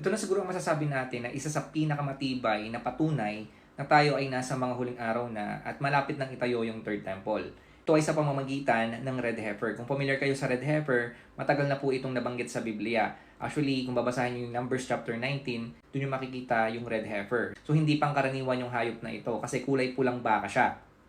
Ito na siguro ang masasabi natin na isa sa pinakamatibay na patunay na tayo ay nasa mga huling araw na at malapit nang itayo yung third temple. Ito ay sa pamamagitan ng red heifer. Kung familiar kayo sa red heifer, matagal na po itong nabanggit sa Biblia. Actually, kung babasahin niyo yung Numbers chapter 19, doon yung makikita yung red heifer. So, hindi pangkaraniwan yung hayop na ito kasi kulay pulang baka siya.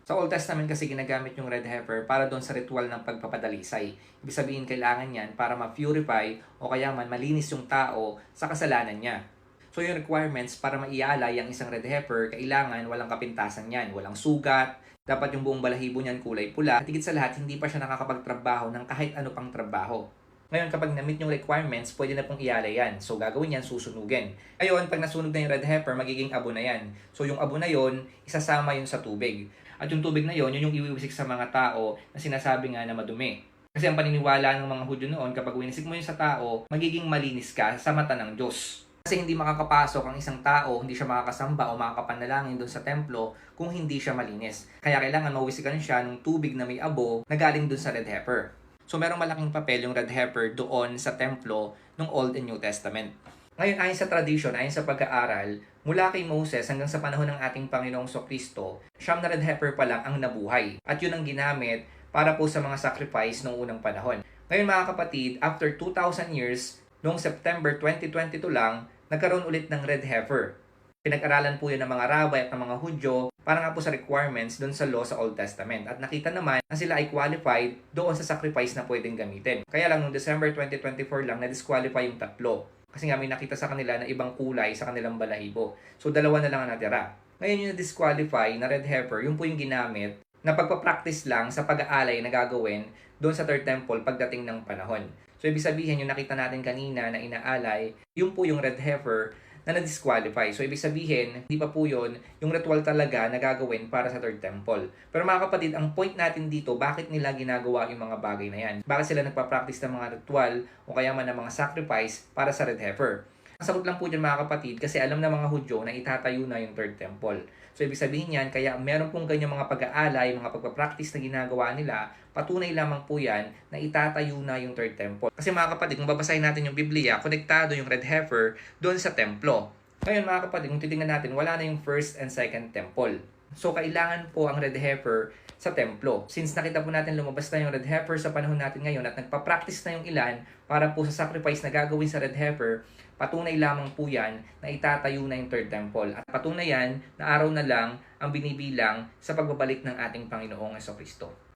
Sa Old Testament kasi ginagamit yung red heifer para doon sa ritual ng pagpapadalisay. Ibig sabihin kailangan yan para ma-purify o kaya man malinis yung tao sa kasalanan niya. So yung requirements para maialay ang isang red heifer, kailangan walang kapintasan yan, walang sugat, dapat yung buong balahibo niyan kulay pula, at higit sa lahat hindi pa siya nakakapagtrabaho ng kahit ano pang trabaho. Ngayon, kapag na-meet yung requirements, pwede na pong ialay yan. So, gagawin yan, susunugin. Ngayon, pag nasunog na yung red heifer, magiging abo na yan. So, yung abo na yon isasama yun sa tubig. At yung tubig na yon yun yung iwiwisik sa mga tao na sinasabi nga na madumi. Kasi ang paniniwala ng mga Hudyo noon, kapag winisik mo yun sa tao, magiging malinis ka sa mata ng Diyos. Kasi hindi makakapasok ang isang tao, hindi siya makakasamba o makakapanalangin doon sa templo kung hindi siya malinis. Kaya kailangan mawisikan siya ng tubig na may abo na galing doon sa red heifer. So, merong malaking papel yung red heifer doon sa templo ng Old and New Testament. Ngayon, ayon sa tradition, ayon sa pag-aaral, mula kay Moses hanggang sa panahon ng ating Panginoong Kristo, siyam na red heifer pa lang ang nabuhay. At yun ang ginamit para po sa mga sacrifice noong unang panahon. Ngayon mga kapatid, after 2,000 years, noong September 2022 lang, nagkaroon ulit ng red heifer. Pinag-aralan po yun ng mga rabbi at ng mga Hudyo para nga po sa requirements doon sa law sa Old Testament. At nakita naman na sila ay qualified doon sa sacrifice na pwedeng gamitin. Kaya lang noong December 2024 lang na-disqualify yung tatlo. Kasi nga may nakita sa kanila na ibang kulay sa kanilang balahibo. So dalawa na lang ang natira. Ngayon yung na-disqualify na red heifer, yung po yung ginamit na pagpapractice lang sa pag-aalay na gagawin doon sa third temple pagdating ng panahon. So ibig sabihin yung nakita natin kanina na inaalay, yung po yung red heifer na na-disqualify. So, ibig sabihin, hindi pa po yun yung ritual talaga na gagawin para sa third temple. Pero mga kapatid, ang point natin dito, bakit nila ginagawa yung mga bagay na yan? Bakit sila nagpa-practice ng mga ritual o kaya man ng mga sacrifice para sa red heifer? Ang sagot lang po dyan mga kapatid, kasi alam na mga Hudyo na itatayo na yung third temple. So, ibig sabihin yan, kaya meron pong ganyan mga pag-aalay, mga pagpa-practice na ginagawa nila, patunay lamang po yan na itatayo na yung third temple. Kasi mga kapatid, kung babasahin natin yung Biblia, konektado yung red heifer doon sa templo. Ngayon mga kapatid, kung titingnan natin, wala na yung first and second temple. So, kailangan po ang red heifer sa templo. Since nakita po natin lumabas na yung red heifer sa panahon natin ngayon at nagpa-practice na yung ilan para po sa sacrifice na gagawin sa red heifer, patunay lamang po yan na itatayo na yung third temple. At patunay yan na araw na lang ang binibilang sa pagbabalik ng ating Panginoong Kristo.